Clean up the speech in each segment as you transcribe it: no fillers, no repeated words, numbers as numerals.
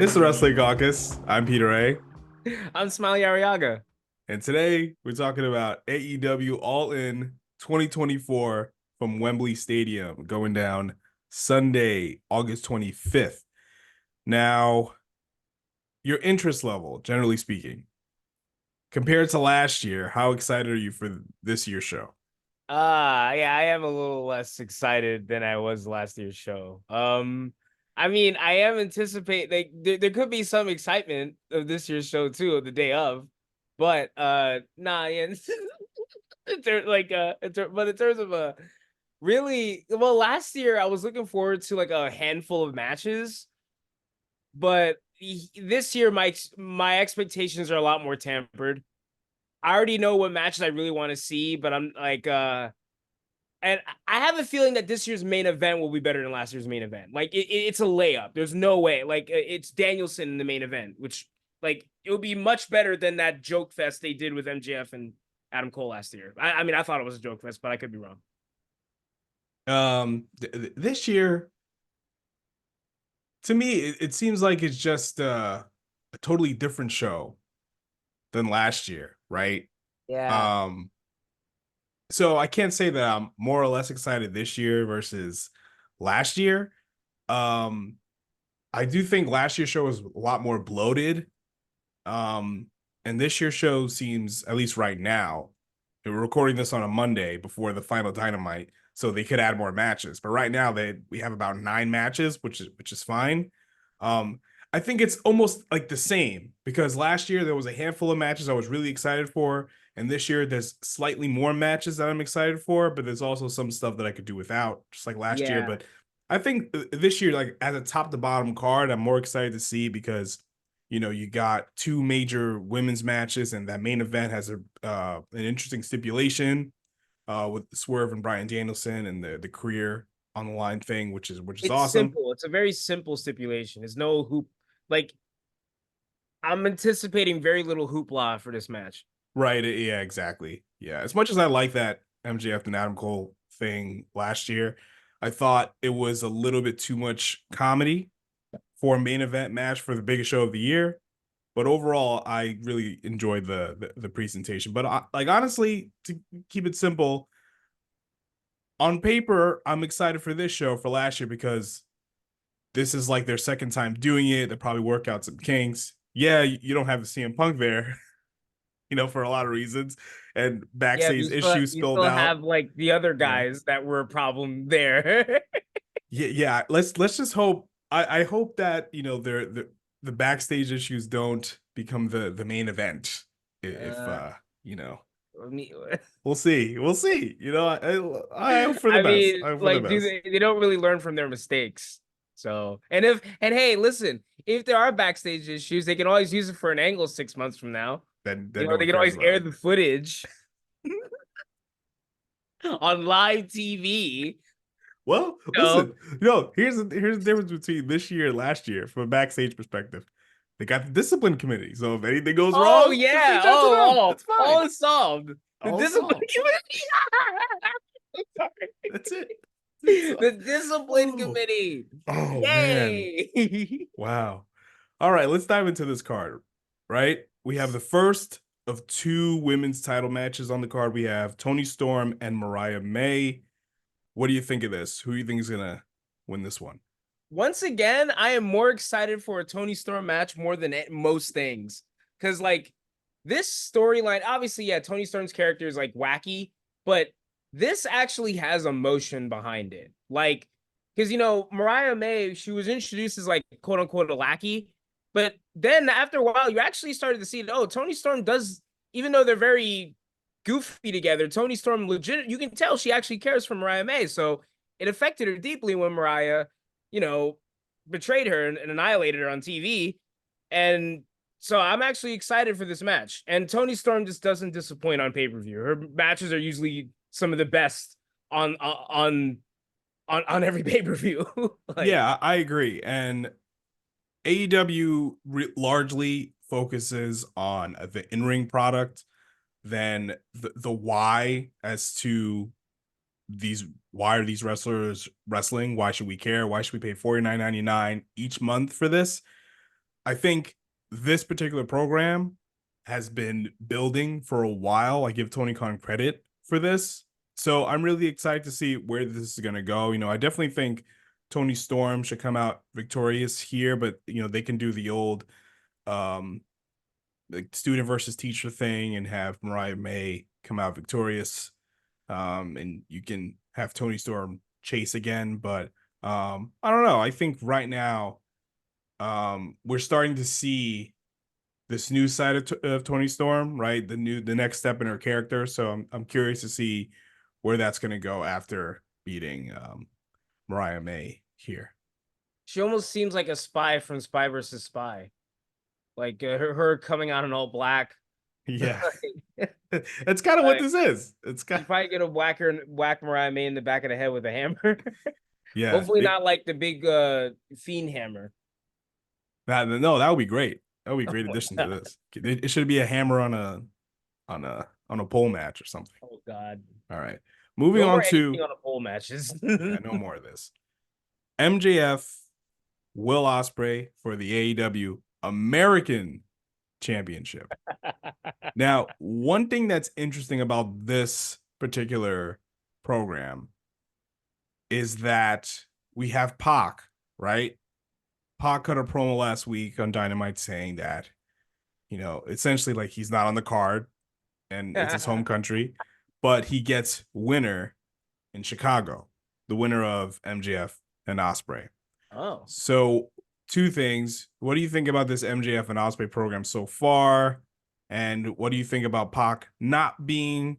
It's the Wrestling Caucus. I'm Peter A. I'm Smiley Ariaga. And today we're talking about AEW All In 2024 from Wembley Stadium going down Sunday, August 25th. Now, your interest level, generally speaking, compared to last year, how excited are you for this year's show? Yeah, I am a little less excited than I was last year's show. I mean, I am anticipating like there could be some excitement of this year's show too, of the day of, but nah, yeah, but in terms of really, well, last year I was looking forward to like a handful of matches, but this year my expectations are a lot more tempered. I already know what matches I really want to see, but I'm like, and I have a feeling that this year's main event will be better than last year's main event. Like it's a layup. There's no way. Like it's Danielson in the main event, which like it would be much better than that joke fest they did with MJF and Adam Cole last year. I mean, I thought it was a joke fest, but I could be wrong. This year, to me, it seems like it's just a totally different show than last year, right? Yeah. Um, So I can't say that I'm more or less excited this year versus last year. Um, I do think last year's show was a lot more bloated. Um, and this year's show seems, at least right now, we're recording this on a Monday before the final Dynamite, so they could add more matches. But right now we have about 9 matches, which is fine. Um, I think it's almost like the same because last year there was a handful of matches I was really excited for, and this year there's slightly more matches that I'm excited for, but there's also some stuff that I could do without, just like last year. Yeah. But I think this year, like as a top to bottom card, I'm more excited to see because you got two major women's matches, and that main event has an interesting stipulation with Swerve and Bryan Danielson and the career on the line thing, which is It's awesome. simple. It's a very simple stipulation. There's no hoop. Like I'm anticipating very little hoopla for this match. Right. Yeah, exactly. Yeah. As much as I like that MJF and Adam Cole thing last year, I thought it was a little bit too much comedy for a main event match for the biggest show of the year. But overall, I really enjoyed the presentation. But like honestly, to keep it simple, on paper, I'm excited for this show for last year because this is like their second time doing it. They probably work out some kinks. Yeah, you don't have the CM Punk there, for a lot of reasons, and Yeah, backstage issues you spilled still out. have like the other Yeah, guys that were a problem there. yeah, yeah. Let's just hope. I hope that the backstage issues don't become the main event. If uh, you know, me, we'll see. We'll see. I hope for the I best. mean, I hope for the like, do best. they don't really learn from their mistakes. So, and hey, listen, if there are backstage issues, they can always use it for an angle 6 months from now. Then no They one can cares always about air it. the footage on live TV. Well, So, listen, here's the difference between this year and last year from a backstage perspective. They got the discipline committee, so if anything goes oh wrong, just yeah, reach out to them. It's all fine. is solved. The All discipline solved. committee. Sorry. That's it. It's The discipline oh committee. oh man, Yay! wow. All right, let's dive into this card. Right, we have the first of two women's title matches on the card. We have Toni Storm and Mariah May. What do you think of this? Who do you think is gonna win this one? Once again, I am more excited for a Tony Storm match more than most things. Because, like, this storyline, obviously, yeah, Tony Storm's character is like wacky, but this actually has emotion behind it. Like, because, Mariah May, she was introduced as, like, quote unquote, a lackey. But then after a while, you actually started to see that, oh, Tony Storm does, even though they're very goofy together, Tony Storm legit, you can tell she actually cares for Mariah May. So it affected her deeply when Mariah you know, betrayed her and annihilated her on TV. And so I'm actually excited for this match. And Tony Storm just doesn't disappoint on pay-per-view. Her matches are usually some of the best on every pay-per-view. Like, Yeah, I agree. And AEW largely focuses on the in-ring product than the why as to these why are these wrestlers wrestling? Why should we care? Why should we pay $49.99 each month for this? I think this particular program has been building for a while. I give Tony Khan credit for this. So I'm really excited to see where this is going to go. I definitely think Tony Storm should come out victorious here, but they can do the old um like student versus teacher thing and have Mariah May come out victorious. And you can have Tony Storm chase again, but I don't know. I think right now we're starting to see this new side of Tony Storm, right? The next step in her character. So I'm curious to see where that's going to go after beating Mariah May here. She almost seems like a spy from Spy versus Spy. Like her coming out in all black. Yeah, that's kind of what Like, this is. It's kind she's probably gonna whack Mariah May in the back of the head with a hammer. yeah. Hopefully not like the big fiend hammer. That would be great. That would be a great Oh addition to god. this. It should be a hammer on a pole match or something. Oh god. All right, moving No on more anything to on the pole matches. yeah, no more of this. MJF Will Ospreay for the AEW American Championship. Now, one thing that's interesting about this particular program is that we have Pac, right? Pac cut a promo last week on Dynamite saying that, essentially like he's not on the card and it's his home country, but he gets winner in Chicago, the winner of MJF and Osprey. Oh. So, two things. What do you think about this MJF and Osprey program so far? And what do you think about Pac not being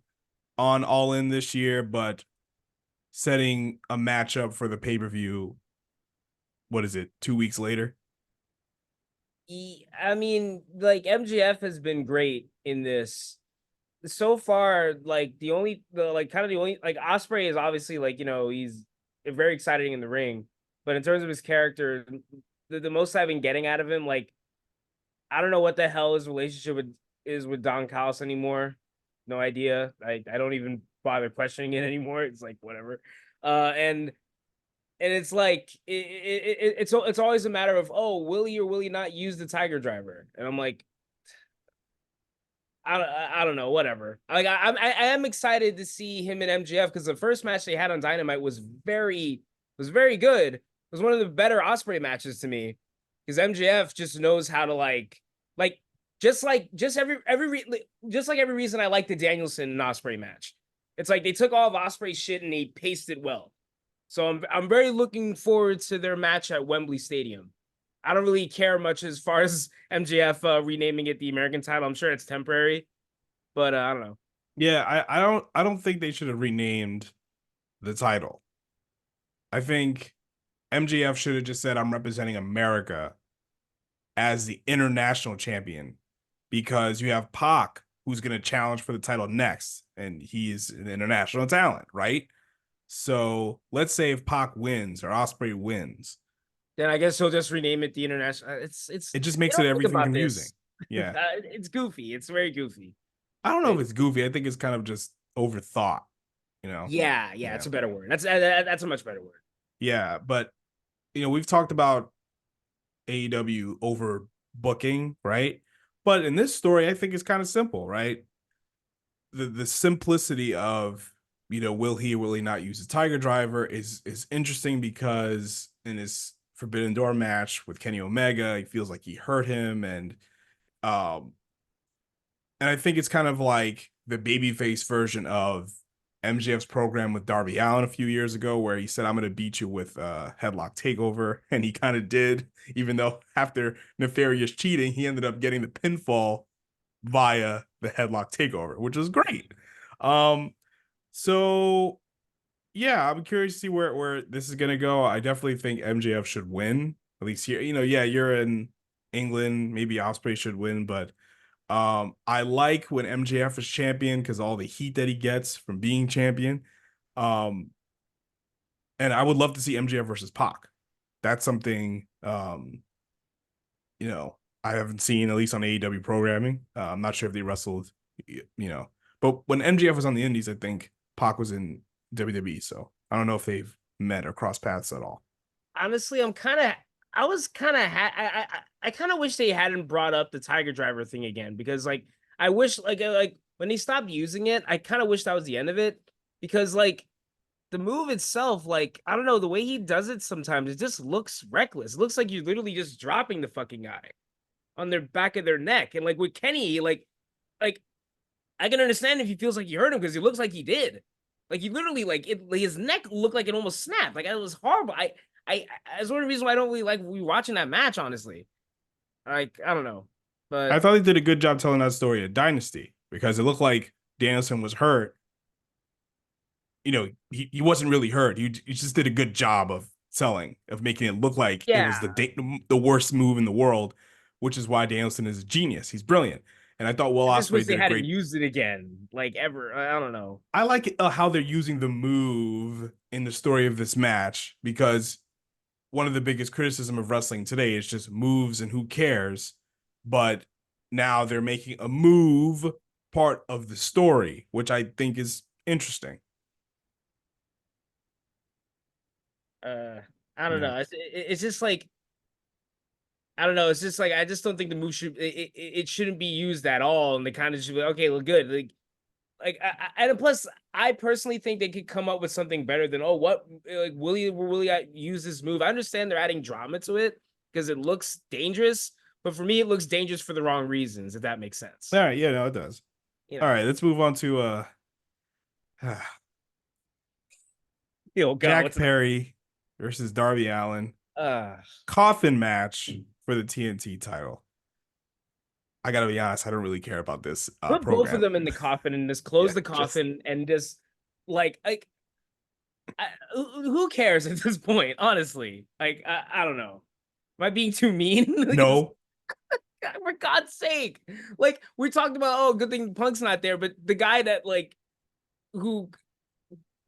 on All In this year, but setting a matchup for the pay-per-view? What is it, 2 weeks later? I mean, like MGF has been great in this so far. Like kind of the only like Osprey is obviously like he's very exciting in the ring, but in terms of his character, the most I've been getting out of him, like I don't know what the hell his relationship is with Don Callis anymore. No idea. I don't even bother questioning it anymore. It's like whatever. And it's like it's always a matter of, oh, will he or will he not use the Tiger Driver? And I'm like, I don't know, whatever. Like I am excited to see him and MJF because the first match they had on Dynamite was very good. It was one of the better Osprey matches to me because MJF just knows how to just every reason I like the Danielson and Osprey match. It's like they took all of Osprey's shit and they pasted it well. So I'm very looking forward to their match at Wembley Stadium. I don't really care much as far as MJF renaming it the American title. I'm sure it's temporary, but I don't know. Yeah, I don't think they should have renamed the title. I think MJF should have just said I'm representing America as the international champion because you have Pac who's going to challenge for the title next and he's an international talent, right? So let's say if Pac wins or Osprey wins, Then I guess he'll just rename it the international. it just They makes it don't think everything about confusing. this. Yeah. It's goofy. It's very goofy. I don't know if it's goofy. I think it's kind of just overthought, you know? Yeah, Yeah. it's a better word. That's a much better word. Yeah. But, we've talked about AEW overbooking, right? But in this story, I think it's kind of simple, right? The simplicity of, will he or will he not use the Tiger Driver is interesting because in his Forbidden Door match with Kenny Omega, he feels like he hurt him, um and I think it's kind of like the babyface version of MJF's program with Darby Allin a few years ago, where he said, I'm going to beat you with headlock takeover. And he kind of did, even though after nefarious cheating, he ended up getting the pinfall via the headlock takeover, which is great. So yeah, I'm curious to see where this is gonna go. I definitely think MJF should win. At least here, yeah, you're in England, maybe Osprey should win, but I like when MJF is champion because all the heat that he gets from being champion. Um, and I would love to see MJF versus Pac. That's something I haven't seen at least on AEW programming. I'm not sure if they wrestled, but when MJF was on the Indies, I think Pac was in WWE. So I don't know if they've met or crossed paths at all. Honestly, I'm kind of I was kind of I kind of wish they hadn't brought up the Tiger Driver thing again because like I wish like when they stopped using it, I kind of wish that was the end of it because like the move itself, like I don't know, the way he does it sometimes, it just looks reckless. It looks like you're literally just dropping the fucking guy on their back of their neck. And like with Kenny, like I can understand if he feels like he hurt him because he looks like he did. Like he literally like his neck looked like it almost snapped. Like it was horrible. It's one of the reasons why I don't really like rewatching that match, honestly. Like, I don't know. I But thought they did a good job telling that story of Dynasty because it looked like Danielson was hurt. You know, he wasn't really hurt. He just did a good job of selling, of making it look like it was yeah, the worst move in the world, which is why Danielson is a genius. He's brilliant. And I thought Will I just wish Ospreay they did a hadn't great. used it again. Like ever. I don't know. I like how they're using the move in the story of this match because one of the biggest criticism of wrestling today is just moves and who cares. But now they're making a move part of the story, which I think is interesting. Uh I don't Yeah. know. It's just like I don't know. It's just like I just don't think the move should it shouldn't be used at all. And they kind of should be okay, look good. And plus, I personally think they could come up with something better than what like will he use this move? I understand they're adding drama to it because it looks dangerous, but for me, it looks dangerous for the wrong reasons. If that makes sense, All right. Yeah, no, it does. you All know. right. Let's move on to Oh God, Jack what's Perry versus Darby Allin. uh Coffin match for the TNT title. I gotta be honest, I don't really care about this put both of program. them in the coffin and just Yeah, close the just coffin and just like who cares at this point? Honestly, like I don't know. Am I being too mean? Like, no. for God's sake. Like we talked about, oh, good thing Punk's not there, but the guy that like who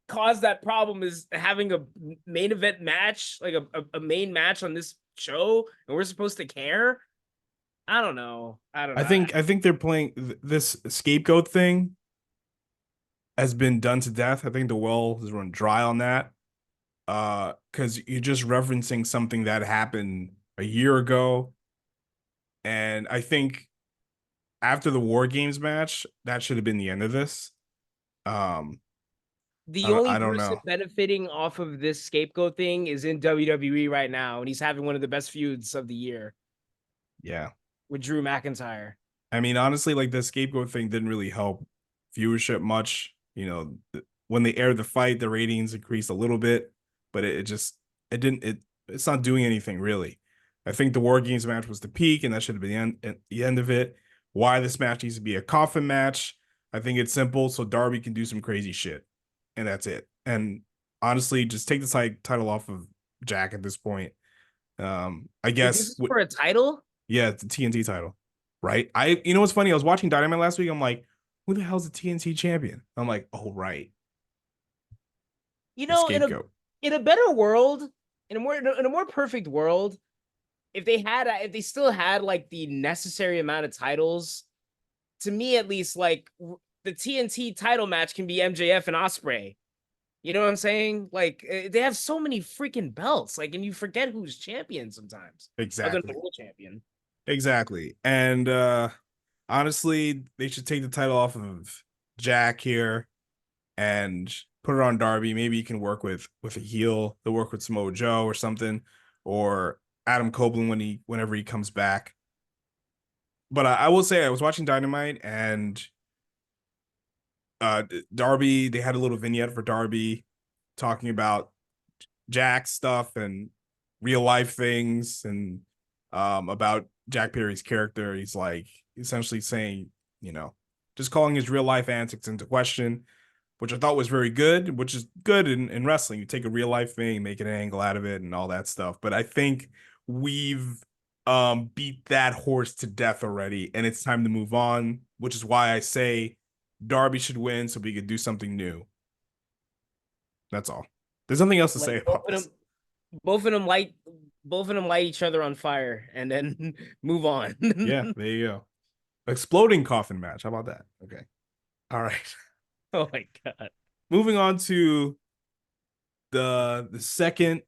caused that problem is having a main event match, like a main match on this show, and we're supposed to care. I don't know. I don't I know. think I think they're playing this scapegoat thing has been done to death. I think the well has run dry on that. Because you're just referencing something that happened a year ago, and I think after the War Games match, that should have been the end of this. Um, The only I don't person know. benefiting off of this scapegoat thing is in WWE right now, and he's having one of the best feuds of the year Yeah, with Drew McIntyre. I mean, honestly, like the scapegoat thing didn't really help viewership much. You know, when they aired the fight, the ratings increased a little bit, but it just it didn't it's not doing anything really. I think the War Games match was the peak, and that should have been the end of it. Why this match needs to be a coffin match? I think it's simple, so Darby can do some crazy shit, and that's it. And honestly, just take the title off of Jack at this point. I Wait, this guess is for a title? yeah, it's a TNT title, right? You know what's funny? I was watching Dynamite last week. I'm like, who the hell's the TNT champion? I'm like, oh right, You the know, scapegoat. in a better world, in a more perfect world, if they had if they still had like the necessary amount of titles, to me at least, like the TNT title match can be MJF and Ospreay. You know what I'm saying? Like they have so many freaking belts, like, and you forget who's champion sometimes, other than the Exactly, world champion. exactly. And honestly, they should take the title off of Jack here and put it on Darby. Maybe you can work with a heel. They'll work with Samoa Joe or something, or Adam Copeland whenever he comes back. But I will say I was watching Dynamite and uh Darby, they had a little vignette for Darby talking about Jack stuff and real life things and about Jack Perry's character. He's like essentially saying, you know, just calling his real life antics into question, which I thought was very good, which is good in wrestling. You take a real life thing, make an angle out of it and all that stuff. But I think we've beat that horse to death already, and it's time to move on, which is why I say Darby should win so we could do something new. That's all. There's nothing else to say Like about this. both of them light, both of them light each other on fire, and then move on. Yeah, there you go. Exploding coffin match. How about that? Okay. All right. Oh my God. Moving on to the second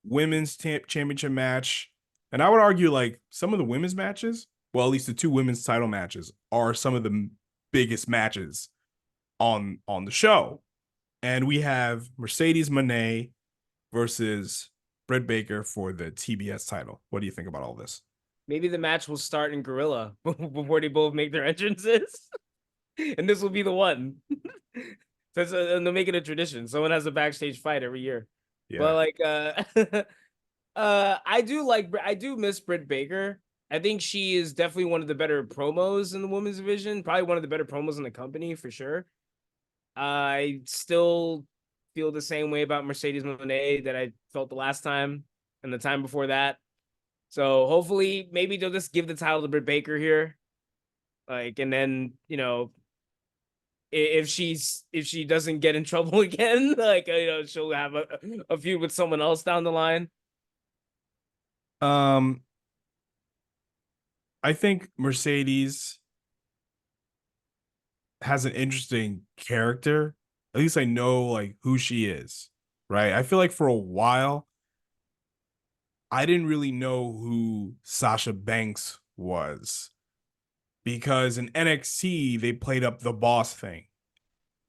women's championship match. And I would argue like some of the women's matches, well, at least the two women's title matches, are some of the biggest matches on the show. And we have Mercedes Moné versus Britt Baker for the TBS title. What do you think about all this? Maybe the match will start in Gorilla before they both make their entrances, and this will be the one. And they'll make it a tradition. Someone has a backstage fight every year. Yeah. But like, I do miss Britt Baker. I think she is definitely one of the better promos in the women's division. Probably one of the better promos in the company for sure. I still feel the same way about Mercedes Moné that I felt the last time and the time before that. So hopefully, maybe they'll just give the title to Britt Baker here, like, and then if she doesn't get in trouble again, like she'll have a feud with someone else down the line. Um, I think Mercedes has an interesting character. At least I know like who she is, right? I feel like for a while I didn't really know who Sasha Banks was because in NXT they played up the boss thing.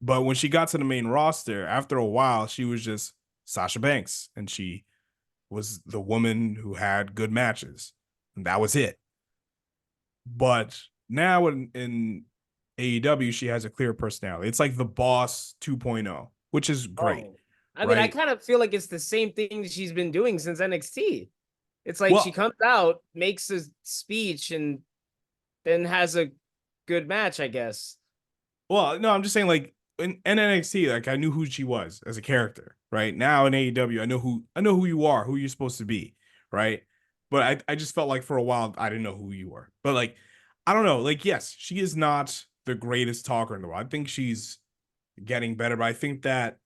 But when she got to the main roster, after a while, she was just Sasha Banks and she was the woman who had good matches. And that was it. But now in AEW, she has a clear personality. It's like the boss 2.0, which is great. Oh, I mean, I Right. kind of feel like it's the same thing that she's been doing since NXT. It's like she Well, comes out, makes a speech, and then has a good match, I guess. no, I'm just saying like in NXT, like I knew who she was as a character. Right now in AEW, I know who you are, who you're supposed to be. Right. But I just felt like for a while I didn't know who you were. But like, I don't know. Like, yes, she is not the greatest talker in the world. I think she's getting better, but I think that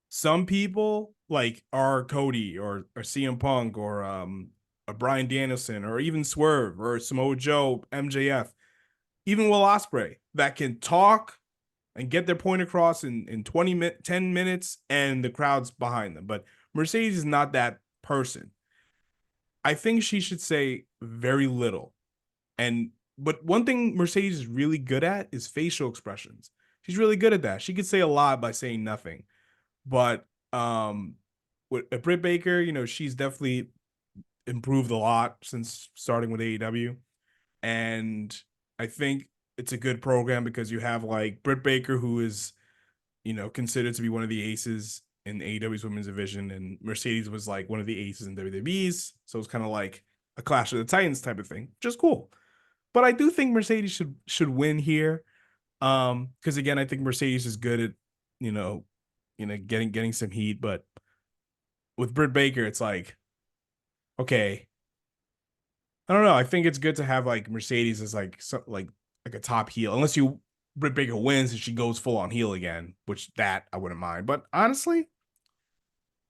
some people like are Cody or CM Punk or a Bryan Danielson or even Swerve or Samoa Joe, MJF, even Will Ospreay that can talk and get their point across in 10 minutes and the crowd's behind them. But Mercedes is not that person. I think she should say very little. And but one thing Mercedes is really good at is facial expressions. She's really good at that. She could say a lot by saying nothing. But with Britt Baker, she's definitely improved a lot since starting with AEW. And I think it's a good program because you have like Britt Baker, who is, considered to be one of the aces in AEW's women's division, and Mercedes was like one of the aces in WWE's. So it's kind of like a Clash of the Titans type of thing, which is cool. But I do think Mercedes should win here. Because again, I think Mercedes is good at, you know, getting some heat, but with Britt Baker, it's like, okay, I don't know. I think it's good to have like Mercedes as like like a top heel, unless Britt Baker wins and she goes full on heel again, which that I wouldn't mind. But honestly,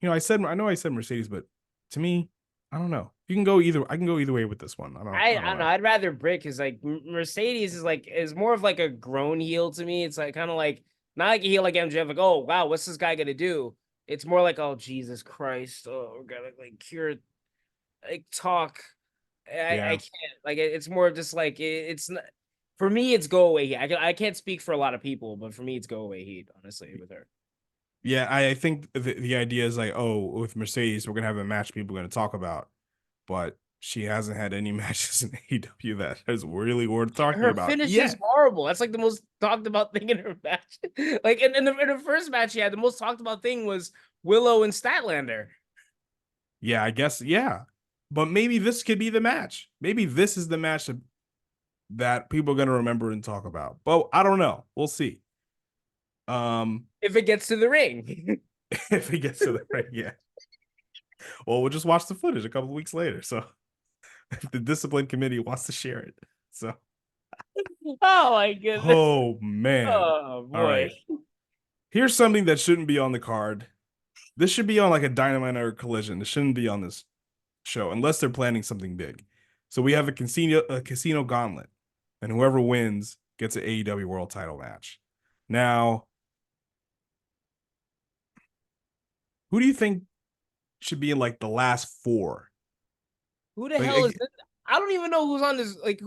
I know I said Mercedes, but to me, I don't know. You can go either. I can go either way with this one. I I don't don't know. know. I'd rather Brick because like Mercedes is more of like a grown heel to me. It's like kind of like not like a heel like MJF, like, oh wow, what's this guy gonna do? It's more like, oh Jesus Christ, oh we're gonna like cure, like talk. I Yeah, can't, like it's more of just like it's not for me. It's go away heat. I can't speak for a lot of people, but for me, it's go away heat. Honestly, with her. yeah. I think the idea is like, oh, with Mercedes, we're gonna have a match people are gonna talk about, but she hasn't had any matches in AEW that is really worth talking Her about finish is yet. horrible. That's like the most talked about thing in her match. Like in the first match she had, the most talked about thing was Willow and Statlander. Yeah, I guess. Yeah, but maybe this could be the match. Maybe this is the match that people are gonna remember and talk about. But I don't know. We'll see. Um, If it gets to the ring. if it gets to the ring, yeah. Well, we'll just watch the footage a couple of weeks later. So if the discipline committee wants to share it. So, Oh my goodness. oh man. Oh All boy. right. Here's something that shouldn't be on the card. This should be on like a Dynamite or a Collision. This shouldn't be on this show unless they're planning something big. So we have a casino gauntlet, and whoever wins gets an AEW World Title match. Now, who do you think? should be in like the last 4. Who the hell is Like this? I don't even know who's on this. Like,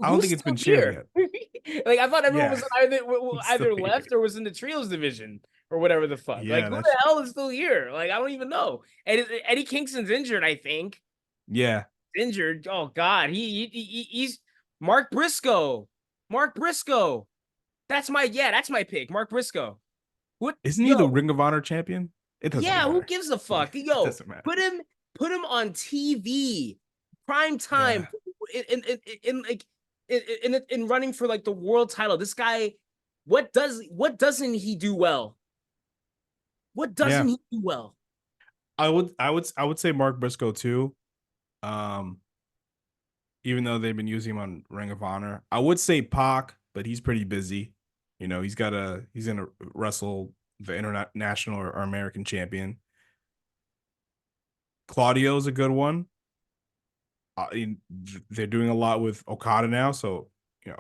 I don't who's think it's still been shared here? yet. Like, I thought everyone Yeah, was either it's still either here. left or was in the trios division or whatever the fuck. Like, Yeah, who that's the hell is still here? Like, I don't even know. Eddie Kingston's injured, I think. yeah. Injured. Oh God, he's Mark Briscoe. Mark Briscoe. That's my pick. Mark Briscoe. What? Isn't he the Yo, Ring of Honor champion? It doesn't yeah. Who matter. gives a fuck? It Yo, doesn't matter. put him on TV, prime Yeah, time, in like in running for like the world title. This guy, what doesn't he do well? What yeah. doesn't he do well? I would say Mark Briscoe too. Um, even though they've been using him on Ring of Honor, I would say Pac, but he's pretty busy. He's gonna wrestle the international or American champion. Claudio's a good one. They're doing a lot with Okada now, so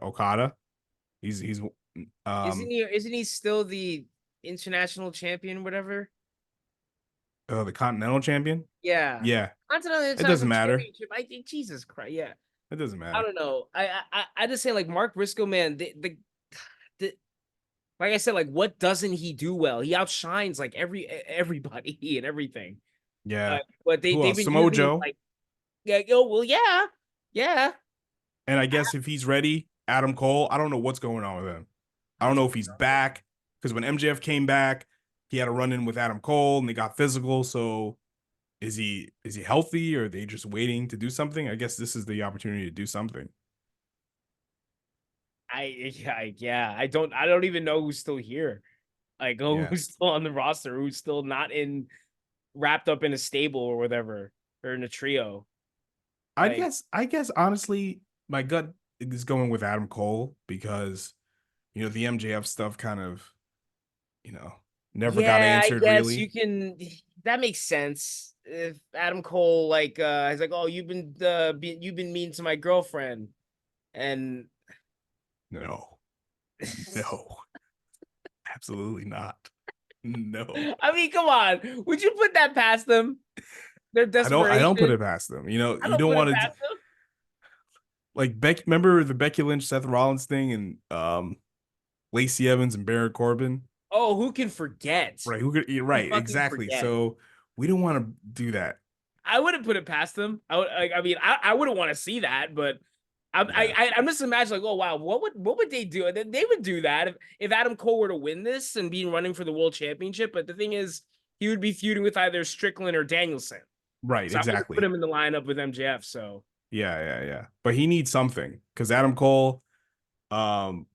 Okada. He's Isn't he still the international champion? Whatever. the Continental champion. Yeah. Yeah, Continental it doesn't International matter. Championship. I think Jesus Christ. Yeah. It doesn't I matter. don't know. I just say like Mark Briscoe, man. The like I said, like what doesn't he do well? He outshines like everybody and everything. Yeah. But Who they've else? been Samoa using him Joe. like well yeah. And I guess if he's ready, Adam Cole. I don't know what's going on with him. I don't know if he's back because when MJF came back, he had a run in with Adam Cole and they got physical. So is he healthy or are they just waiting to do something? I guess this is the opportunity to do something. Yeah. I don't even know who's still here. Like Yeah. who's still on the roster, who's still not in wrapped up in a stable or whatever or in a trio. I Like guess I guess honestly, my gut is going with Adam Cole because the MJF stuff kind of, you know, never got yeah, I answered guess you really. can. That makes sense. If Adam Cole is like, oh, you've been mean to my girlfriend, and No, no, absolutely not. No. I mean, come on, would you put that past them? Their I don't put desperation. it past them. I You don't don't put it want to past them. like remember the Becky Lynch Seth Rollins thing and Lacey Evans and Baron Corbin? Oh, who can forget? Right, who could Who right, fucking exactly. forget? So we don't want to do that. I wouldn't put it past them. I mean, I wouldn't want to see that, but Yeah. I'm just imagining like, oh wow, what would they do? They would do that if Adam Cole were to win this and be running for the world championship. But the thing is, he would be feuding with either Strickland or Danielson. Right, So I wouldn't put exactly. him in the lineup with MJF. So Yeah, yeah, yeah. But he needs something because Adam Cole, um,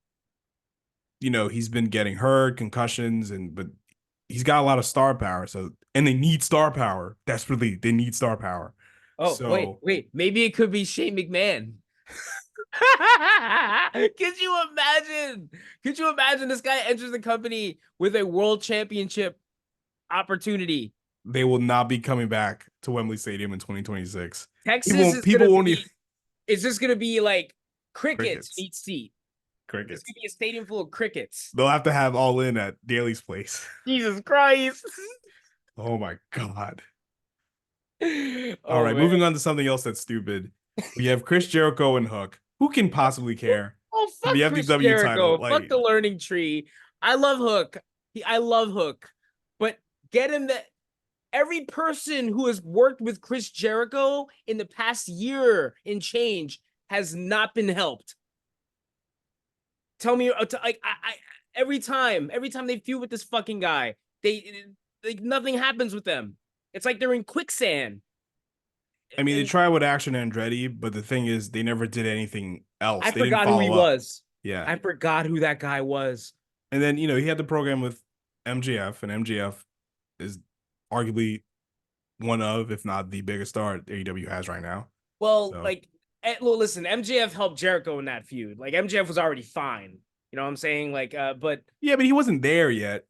he's been getting hurt, concussions, but he's got a lot of star power. So and they need star power desperately. They need star power. oh So wait, maybe it could be Shane McMahon. Could you imagine? Could you imagine this guy enters the company with a world championship opportunity? they will not be coming back to Wembley Stadium in 2026. Texas is People gonna won't even be. It's just gonna be like crickets crickets. each seat. It's Crickets. gonna be a stadium full of crickets. They'll have to have All In at Daly's place. Jesus Christ. Oh my god. All Oh right, man. moving on to something else that's stupid. We have Chris Jericho and Hook. Who can possibly care Oh for fuck the Chris FTW title? Jericho. Fuck Like, the learning tree. I love Hook. I love Hook. But get him that every person who has worked with Chris Jericho in the past year and change has not been helped. Tell me, like every time they feud with this fucking guy, they like nothing happens with them. It's like they're in quicksand. I mean, they And tried with Action Andretti, but the thing is, they never did anything else. I They didn't forgot who he follow up. was. Yeah. I forgot who that guy was. And then, he had the program with MJF, and MJF is arguably one of, if not the biggest star AEW has right now. Well, So, like, listen, MJF helped Jericho in that feud. Like, MJF was already fine. You know what I'm saying? Like, but yeah, but he wasn't there yet.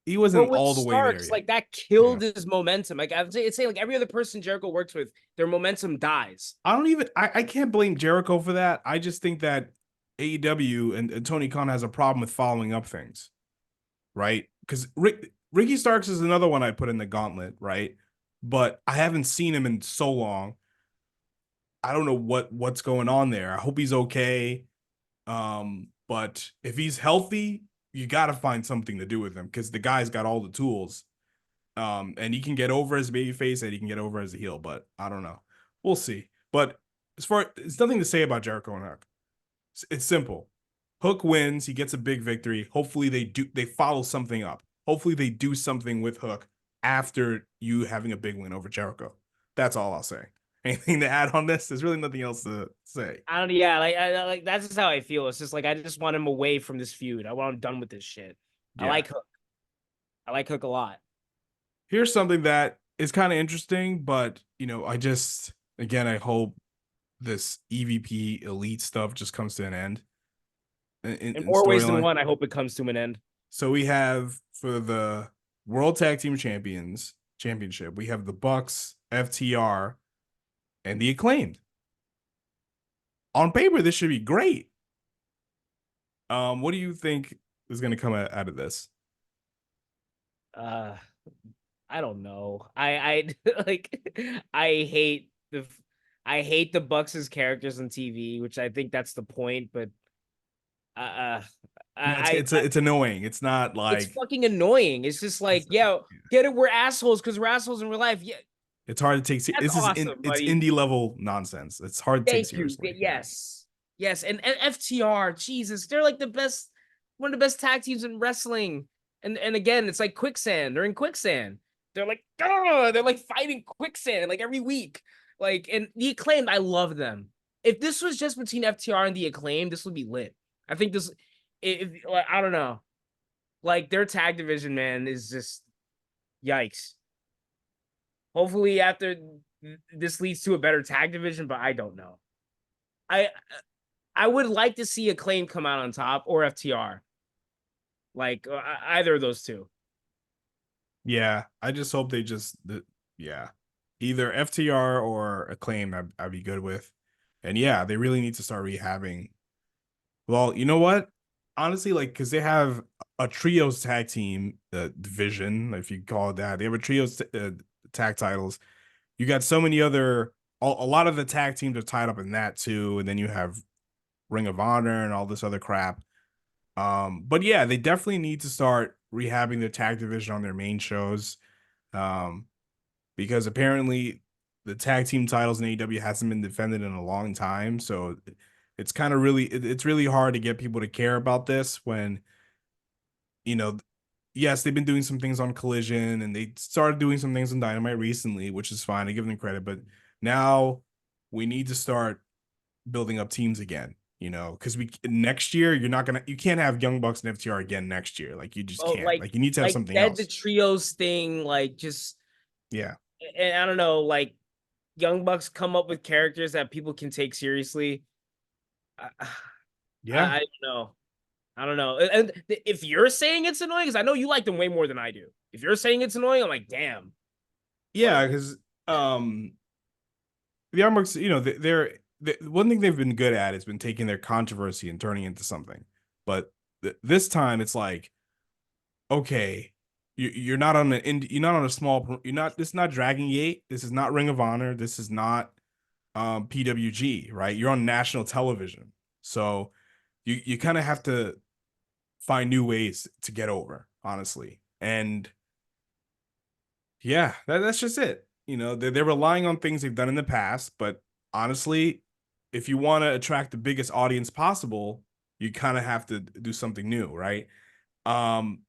He but wasn't with all the way there Starks, yet. like that killed his momentum. Like it's saying, like every other person Jericho works with, their momentum dies. I can't blame Jericho for that. I just think that AEW and Tony Khan has a problem with following up things, right? Because Ricky Starks is another one I put in the gauntlet, right? But I haven't seen him in so long. I don't know what's going on there. I hope he's okay. But if he's healthy, you got to find something to do with him because the guy's got all the tools. And he can get over as a babyface and he can get over as a heel, but I don't know. We'll see. But as far it's nothing to say about Jericho and Hook. It's simple. Hook wins, he gets a big victory. Hopefully they follow something up. Hopefully they do something with Hook after you having a big win over Jericho. That's all I'll say. Anything to add on this? There's really nothing else to say. I don't. Yeah, like that's just how I feel. It's just like I just want him away from this feud. I want him done with this shit. I Yeah. like Hook. I like Hook a lot. Here's something that is kind of interesting, but I just again I hope this EVP elite stuff just comes to an end In in more ways than storyline. one, I hope it comes to an end. So we have for the World Tag Team Champions Championship, we have the Bucks, FTR, and the Acclaimed. On paper, this should be great. What do you think is going to come out of this? Uh, I don't know. I like. I hate the. I hate the Bucks' characters on TV, which I think that's the point. But uh, No, I it's annoying. It's not it's like fucking annoying. It's just like, yeah, get it. We're assholes because we're assholes in real life. Yeah, it's hard to take. that's This is awesome, it's buddy. indie level nonsense. It's hard to take Thank you. seriously. Yes, yes, and FTR, Jesus, they're like the best, one of the best tag teams in wrestling. And again, it's like quicksand. They're in quicksand. They're like, oh, they're like fighting quicksand like every week. Like, and the Acclaimed, I love them. If this was just between FTR and the Acclaimed, this would be lit. I think this, if like, I don't know, like their tag division, man, is just yikes. Hopefully, after this leads to a better tag division, but I don't know. I I would like to see Acclaim come out on top or FTR, like either of those two. Yeah, I just hope they yeah, either FTR or Acclaim. I'd be good with, and yeah, they really need to start rehabbing. Well, you know what? Honestly, like because they have a trios tag team division, if you call it that. They have a trios tag titles. You got so many other. A lot of the tag teams are tied up in that too, and then you have Ring of Honor and all this other crap. But yeah, they definitely need to start rehabbing their tag division on their main shows. Um, because apparently the tag team titles in AEW hasn't been defended in a long time. So it's kind of it's really hard to get people to care about this when, you know, yes, they've been doing some things on Collision and they started doing some things on Dynamite recently, which is fine. I give them credit, but now we need to start building up teams again. Because we next year you can't have Young Bucks and FTR again next year. Like you just Oh, can't. Like you need to have something dead the else. trios thing, like just Yeah. and I don't know, like Young Bucks come up with characters that people can take seriously. I, Yeah. I don't know. I don't know. And if you're saying it's annoying, because I know you like them way more than I do. If you're saying it's annoying, I'm like, damn. Yeah, because the Young Bucks, one thing they've been good at has been taking their controversy and turning it into something. But this time it's like, okay, you're not on you're not on a small, you're not, this is not Dragon Gate, this is not Ring of Honor, this is not PWG, right? You're on national television. So you kind of have to find new ways to get over, honestly. And yeah, that's just it. They're relying on things they've done in the past, but honestly, if you want to attract the biggest audience possible, you kind of have to do something new, right? Um,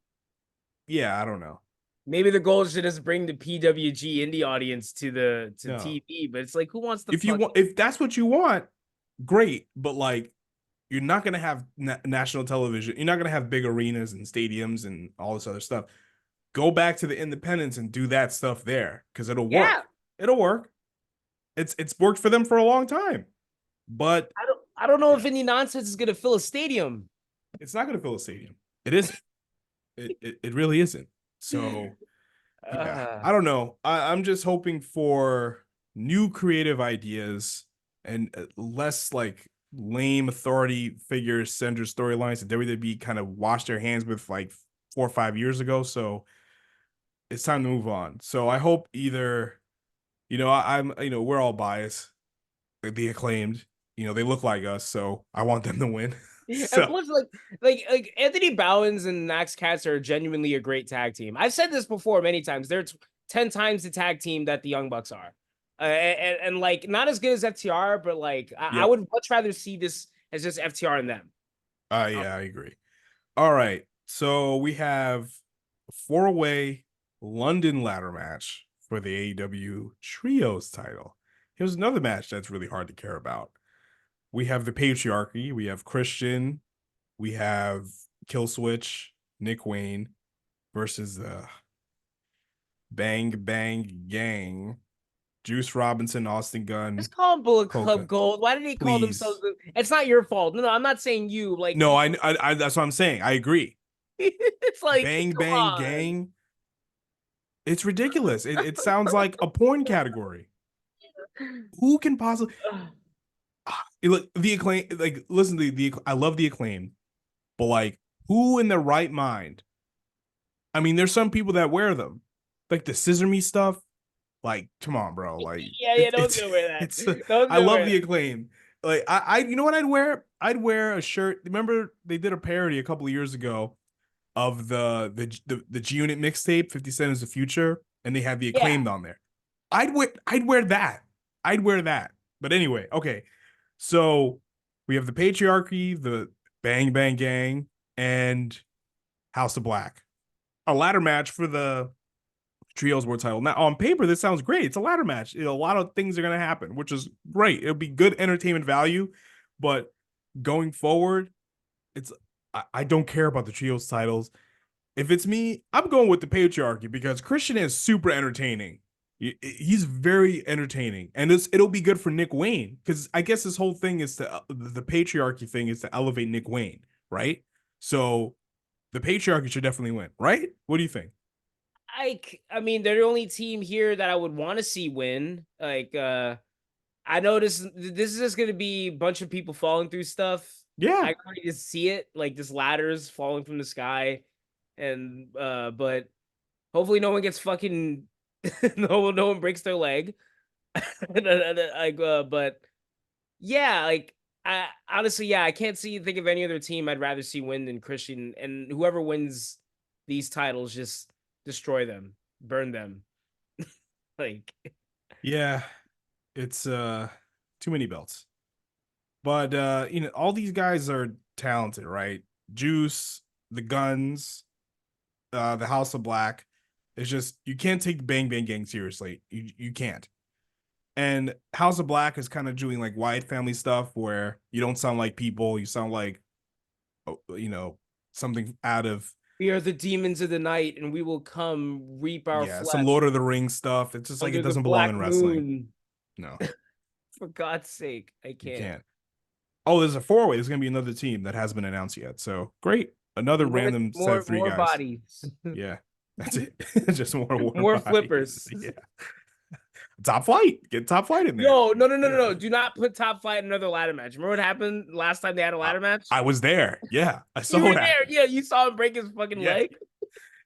yeah, I don't know. Maybe the goal should just bring the PWG indie audience to No. TV, but it's like, who wants the If you fuck? want, if that's what you want, great, but like you're not going to have national television. You're not going to have big arenas and stadiums and all this other stuff. Go back to the independents and do that stuff there because it'll Yeah, work. It'll work. It's worked for them for a long time. But I don't know yeah, if indie nonsense is gonna fill a stadium. it's not going to fill a stadium. It isn't. It really isn't. So yeah, Uh, I don't know. I'm just hoping for new creative ideas and less like lame authority figures center storylines that WWE kind of washed their hands with like 4 or 5 years ago. So it's time to move on. So I hope either, I'm, we're all biased. The Acclaimed, they look like us, so I want them to win. And So plus, like Anthony Bowens and Max Katz are genuinely a great tag team. I've said this before many times. They're 10 times the tag team that the Young Bucks are. And like not as good as FTR, but like I yep. would much rather see this as just FTR and them. Yeah, I agree. All right. So we have a four-way London ladder match for the AEW Trios title. Here's another match that's really hard to care about. We have the Patriarchy. We have Christian. We have Killswitch, Nick Wayne versus the Bang Bang Gang, Juice Robinson, Austin Gunn, Just call them Bullet Club Caucus. Gold. Why did they call themselves? Please. It's not your fault. No, I'm not saying you. Like, No, that's what I'm saying. I agree. it's like, Bang come Bang on. Gang. It's ridiculous. It sounds like a porn category. Who can possibly look the Acclaim? Like, listen to I love the Acclaim, but like, who in their right mind? I mean, there's some people that wear them, like the Scissor Me stuff. Like, come on, bro. Like, Yeah, no one's gonna wear that. it's. No one's I gonna love wear the that. Acclaim. Like, you know what I'd wear? I'd wear a shirt. Remember they did a parody a couple of years ago of the G Unit mixtape, 50 Cent is the Future, and they had the Yeah. Acclaimed on there. I'd wear that. I'd wear that. But anyway, okay. So we have the Patriarchy, the Bang Bang Gang, and House of Black. A ladder match for the Trios World title. Now, on paper, this sounds great. It's a ladder match. A lot of things are going to happen, which is great. It'll be good entertainment value. But going forward, it's I don't care about the Trios titles. If it's me, I'm going with the Patriarchy because Christian is super entertaining. He's very entertaining, and it'll be good for Nick Wayne because I guess this whole thing is the Patriarchy thing is to elevate Nick Wayne, right? So the Patriarchy should definitely win, right? What do you think? I mean, they're the only team here that I would want to see win. Like, I know this is just gonna be a bunch of people falling through stuff. Yeah, I can already just see it, like this ladders falling from the sky, and but hopefully no one gets fucking no one breaks their leg. Like, but yeah, like I honestly, yeah, I can't think of any other team I'd rather see win than Christian, and whoever wins these titles, just destroy them, burn them. Like, yeah. It's too many belts. But all these guys are talented, right? Juice, the Guns, the House of Black. It's just you can't take Bang Bang Gang seriously. You can't. And House of Black is kind of doing like Wyatt family stuff where you don't sound like people, you sound like something out of we are the demons of the night, and we will come reap our yeah, some flesh Lord of the Rings stuff. It's just like it under the doesn't belong in black wrestling. moon. No, For God's sake, I you can't. can't. Oh, there's a four-way. There's gonna be another team that hasn't been announced yet. So great. Another More, random set of three more guys. bodies, Yeah, that's it. Just more war more bodies. flippers. Yeah. Top flight. Get top flight in there. Yo, Yeah. no! Do not put top flight in another ladder match. Remember what happened last time they had a I, ladder match? I was there. Yeah. I You saw were it there. happen. Yeah, you saw him break his fucking Yeah. leg.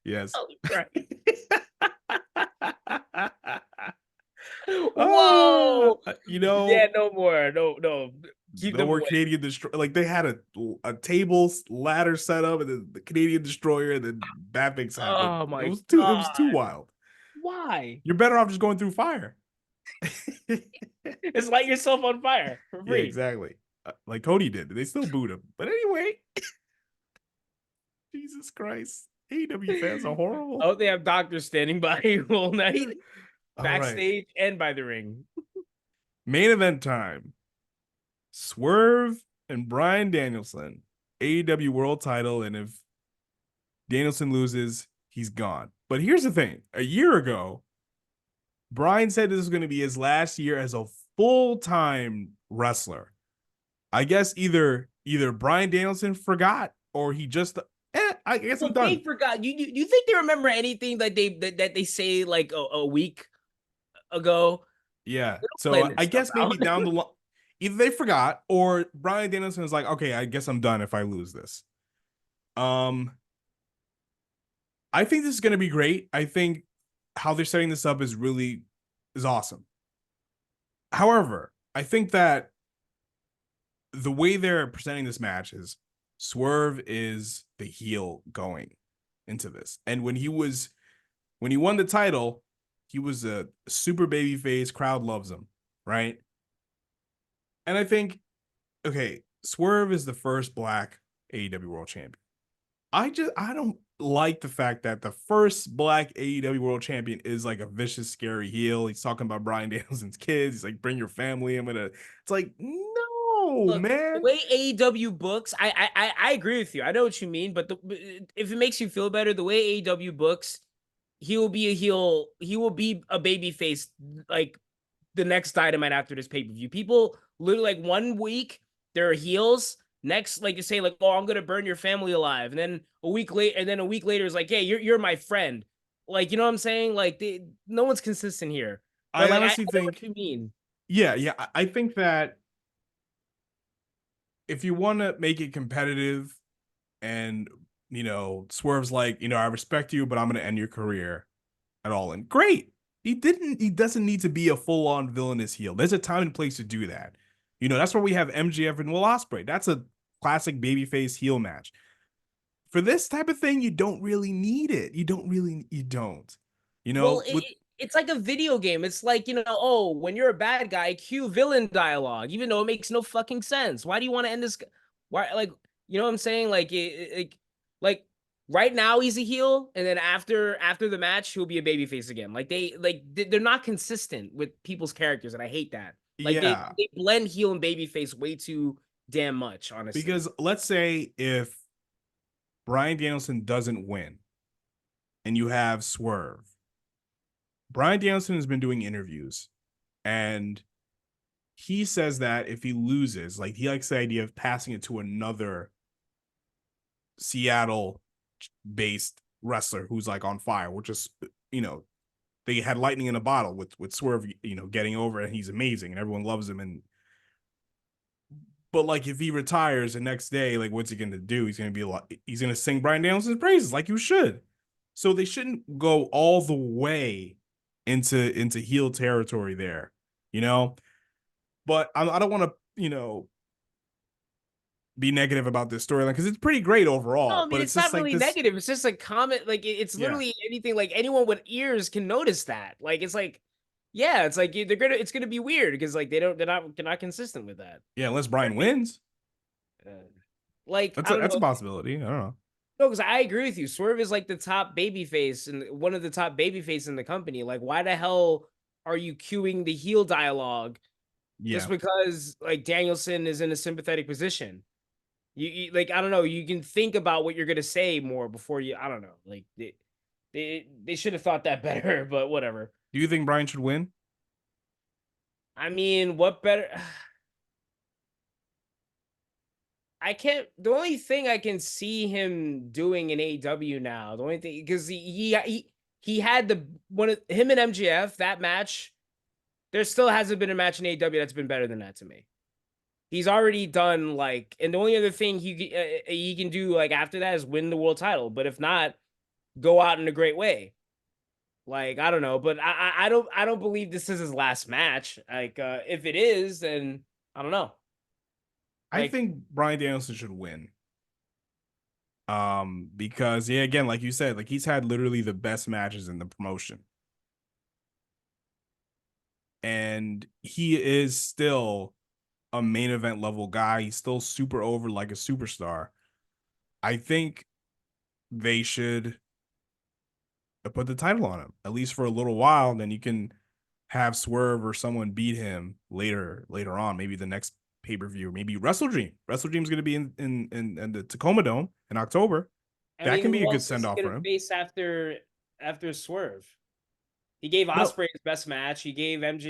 Yes. Holy crap! Ah, Whoa! Yeah, no more. No. Keep no them more away. Canadian destroyer. Like they had a table ladder set up, and then the Canadian destroyer, and then bad things happened. Oh It my was too. It was too god! wild. Why? You're better off just going through fire. It's light yourself on fire for Yeah, free. exactly. Like Cody did. They still booed him. But anyway, Jesus Christ. AEW fans are horrible. Oh, they have doctors standing by you all night, All right. backstage and by the ring. Main event time. Swerve and Bryan Danielson. AEW World title. And if Danielson loses, he's gone. But here's the thing. A year ago, Bryan said this was going to be his last year as a full-time wrestler. I guess either Bryan Danielson forgot or he just I guess I'm Well, they done. forgot. You think they remember anything that they say like a week ago? Yeah. They don't So plan this I stuff guess out. maybe down the line, either they forgot or Bryan Danielson is like, okay, I guess I'm done if I lose this. Um, I think this is gonna be great. I think how they're setting this up is awesome. However, I think that the way they're presenting this match is Swerve is the heel going into this. And when he won the title, he was a super baby face, crowd loves him, right? And I think, okay, Swerve is the first black AEW World Champion. I don't like the fact that the first black AEW World Champion is like a vicious, scary heel. He's talking about Bryan Danielson's kids. He's like, bring your family. It's like, no, Look, the man. way AEW books, I agree with you. I know what you mean, but if it makes you feel better, the way AEW books, he will be a heel. He will be a baby face like the next Dynamite after this pay per view. People literally like 1 week they're heels. Next, like you say, like, oh, I'm gonna burn your family alive, and then a week later, it's like, hey, you're my friend. Like, you know what I'm saying? Like, no one's consistent here. But I like, I honestly know what think, you mean. yeah. I think that if you want to make it competitive and, Swerve's like, I respect you, but I'm going to end your career at All In. Great. He doesn't need to be a full on villainous heel. There's a time and place to do that. That's where we have MJF and Will Ospreay. That's a classic babyface heel match. For this type of thing, you don't really need it. You don't. Well, With it's like a video game. It's like, oh, when you're a bad guy, cue villain dialogue, even though it makes no fucking sense. Why do you want to end this? Why, like, you know what I'm saying? Like right now he's a heel, and then after the match, he'll be a babyface again. Like they're not consistent with people's characters, and I hate that. Like Yeah, they blend heel and babyface way too damn much, honestly. because let's say if Bryan Danielson doesn't win and you have Swerve, Bryan Danielson has been doing interviews and he says that if he loses, like he likes the idea of passing it to another Seattle based wrestler who's like on fire, which is, they had lightning in a bottle with Swerve, getting over and he's amazing and everyone loves him. But like if he retires the next day, like what's he gonna do? He's gonna sing Bryan Danielson's praises like you should. So they shouldn't go all the way into heel territory there, you know. But I don't want to, be negative about this storyline because it's pretty great No, overall. I mean But it's it's just not like really this, negative. It's just a comment. Like it's yeah, literally anything. Like anyone with ears can notice that. Like it's like, yeah, it's like it's gonna be weird because like they're not consistent with that. yeah. Unless Bryan wins, Uh, like that's I don't a know. possibility. I don't know. No, because I agree with you. Swerve is like the top baby face and one of the top baby face in the company. Like, why the hell are you queuing the heel dialogue just Yeah, because like Danielson is in a sympathetic position? You like I don't know. You can think about what you're gonna say more before you. I don't know. Like they should have thought that better, but whatever. do you think Bryan should win? I mean, what better? I can't. The only thing I can see him doing in AEW now, the only thing because he had the one of him and MGF that match. There still hasn't been a match in AEW that's been better than that to me. He's already done like, and the only other thing he can do like after that is win the world title. But if not, go out in a great way. Like I don't know, but I don't believe this is his last match. Like if it is, then I don't know. I Like think Bryan Danielson should win. Because yeah, again, like you said, like he's had literally the best matches in the promotion. And he is still a main event level guy. He's still super over like a superstar. I think they should put the title on him, at least for a little while. Then you can have Swerve or someone beat him later on, maybe the next pay-per-view, maybe Wrestle Dream. Wrestle Dream's gonna be in the Tacoma Dome in October. I That mean, can be a who good else is send he off for gonna him. face after Swerve? He gave No, Ospreay his best match. He gave him and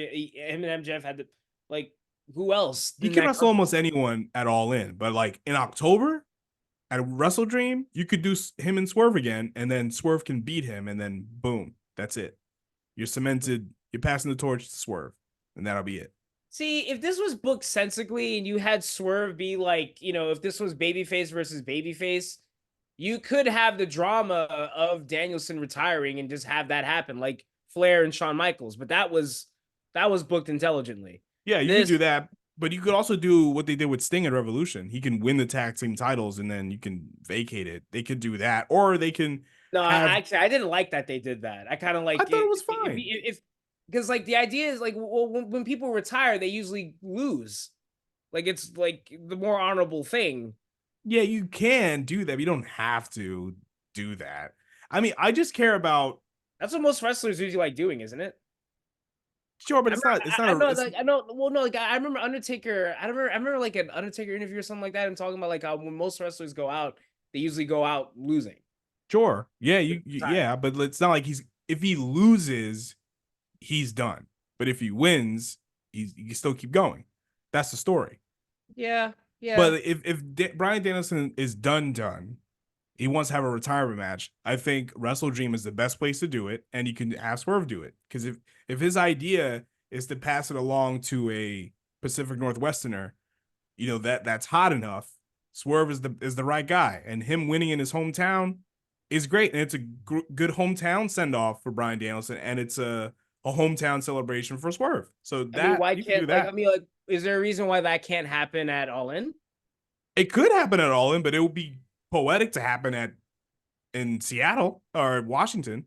MJF had the like who else he in can that wrestle company? almost anyone at All In, but like in October at Wrestle Dream, you could do him and Swerve again, and then Swerve can beat him, and then boom, that's it. You're cemented. You're passing the torch to Swerve, and that'll be it. See, if this was booked sensibly and you had Swerve be like, if this was babyface versus babyface, you could have the drama of Danielson retiring and just have that happen. Like Flair and Shawn Michaels, but that was booked intelligently. Yeah, you could This do that, but you could also do what they did with Sting at Revolution. He can win the tag team titles and then you can vacate it. They could do that, or they can no, have. I didn't like that they did that. I kind of I like thought it it was fine. if because like the idea is like, well, when people retire, they usually lose. Like it's like the more honorable thing. Yeah, you can do that. But you don't have to do that. I mean, I just care about. That's what most wrestlers usually like doing, isn't it? Sure, but I it's remember, not. It's not I a. know, It's, like I know. Well, no, like I remember Undertaker. I remember like an Undertaker interview or something like that, and talking about like how when most wrestlers go out, they usually go out losing. sure. Yeah, Retire. yeah, but it's not like he's. If he loses, he's done. But if he wins, he can still keep going. That's the story. Yeah, yeah. But if Bryan Danielson is done, he wants to have a retirement match. I think Wrestle Dream is the best place to do it, and you can have Swerve do it. Because if his idea is to pass it along to a Pacific Northwesterner, that's hot enough. Swerve is the right guy, and him winning in his hometown is great, and it's a good hometown send off for Bryan Danielson, and it's a hometown celebration for Swerve. So I mean, that why you can do can't like I that. mean like is there a reason why that can't happen at All In? It could happen at All In, but it would be poetic to happen at in Seattle or Washington.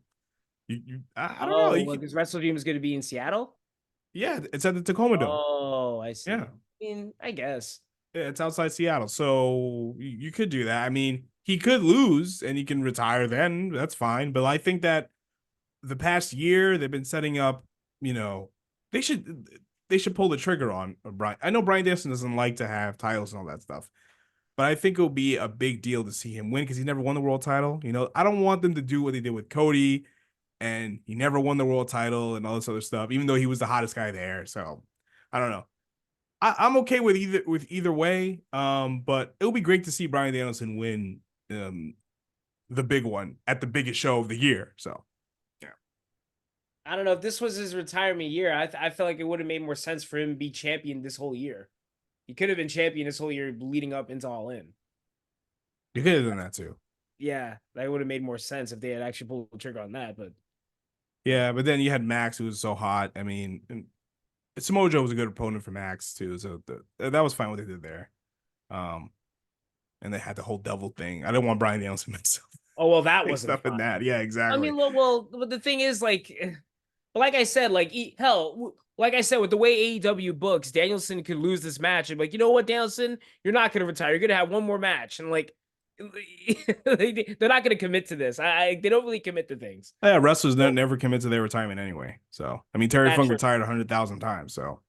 I don't know. Oh, like this Wrestle Dream is going to be in Seattle. Yeah, it's at the Tacoma Dome. Oh, I see. Yeah. I mean, I guess. Yeah, it's outside Seattle. So you could do that. I mean, he could lose and he can retire then. That's fine. But I think that the past year they've been setting up, you know, they should they should pull the trigger on Bryan. I know Bryan Danielson doesn't like to have titles and all that stuff, but I think it'll be a big deal to see him win because he never won the world title. I don't want them to do what they did with Cody and he never won the world title and all this other stuff, even though he was the hottest guy there. So I don't know. I'm okay with either way. But it'll be great to see Bryan Danielson win the big one at the biggest show of the year. So yeah. I don't know if this was his retirement year. I feel like it would have made more sense for him to be champion this whole year. He could have been champion this whole year leading up into All In. You could have done that too. Yeah, that would have made more sense if they had actually pulled the trigger on that. But Yeah, but then you had Max who was so hot. I mean, Samoa Joe was a good opponent for Max too, so that was fine what they did there. Um, and they had the whole devil thing. I didn't want Bryan Danielson myself oh well, that mixed wasn't up in fun. that. Yeah, I exactly. mean, but the thing is, like I said, hell, like I said, with the way AEW books, Danielson could lose this match and like, you know what, Danielson, you're not gonna retire. You're gonna have one more match, and like, they're not gonna commit to this. They don't really commit to things. Yeah, wrestlers never commit to their retirement anyway. So I mean, Terry That's Funk true. retired 100,000 times. So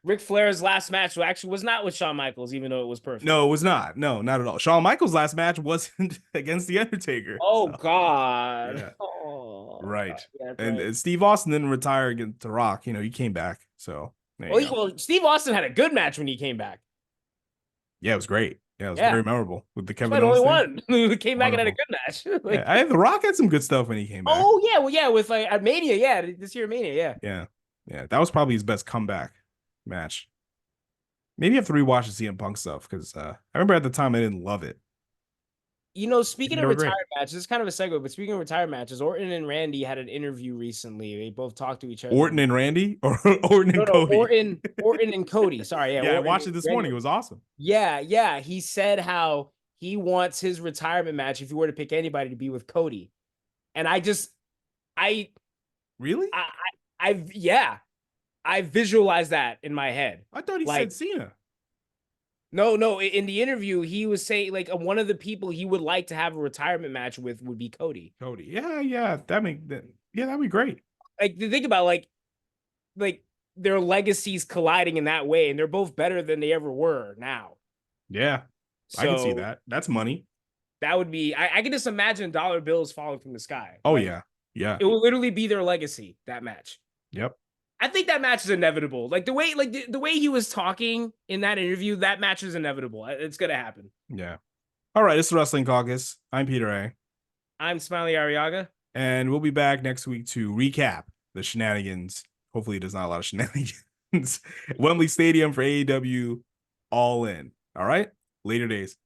Ric Flair's last match actually was not with Shawn Michaels, even though it was perfect. no, it was not. No, not at all. Shawn Michaels' last match wasn't against the Undertaker. Oh So God. yeah, Oh God. right. Yeah, that's And right. Steve Austin didn't retire against The Rock. He came back. So there you Well, go. Steve Austin had a good match when he came back. Yeah, it was great. Yeah, it was Yeah, very memorable with the he's Kevin the Owens only thing. one who came back and had a Wonderful. good match. Yeah, Like, The Rock had some good stuff when he came back. oh yeah, well yeah, with like at Mania, yeah, this year Mania, yeah. Yeah, yeah, that was probably his best comeback match. Maybe you have to rewatch the CM Punk stuff because I remember at the time I didn't love it. Speaking They of were great. retired matches, it's kind of a segue, but speaking of retired matches, Orton and Randy had an interview recently. They both talked to each other. Orton and Randy or Orton No, and no, Cody. Orton and Cody. Sorry, yeah, Yeah, I Orton watched and it this Randy. morning. It was awesome. Yeah. He said how he wants his retirement match, if he were to pick anybody, to be with Cody. And I, Really? yeah, I visualized that in my head. I thought he Like, said Cena. no, in the interview, he was saying like one of the people he would like to have a retirement match with would be Cody. Cody. Yeah. That'd be great. Like, to think about like their legacies colliding in that way, and they're both better than they ever were now. Yeah, I can see So that. That's money. that would be I can just imagine dollar bills falling from the sky. Oh Like, yeah. it will literally be their legacy, that match. Yep. I think that match is inevitable. Like the way he was talking in that interview, that match is inevitable. It's gonna happen. Yeah. All right, it's the Wrestling Caucus. I'm Peter A. I'm Smiley Arriaga. And we'll be back next week to recap the shenanigans. Hopefully there's not a lot of shenanigans. Wembley Stadium for AEW All In. All right. Later days.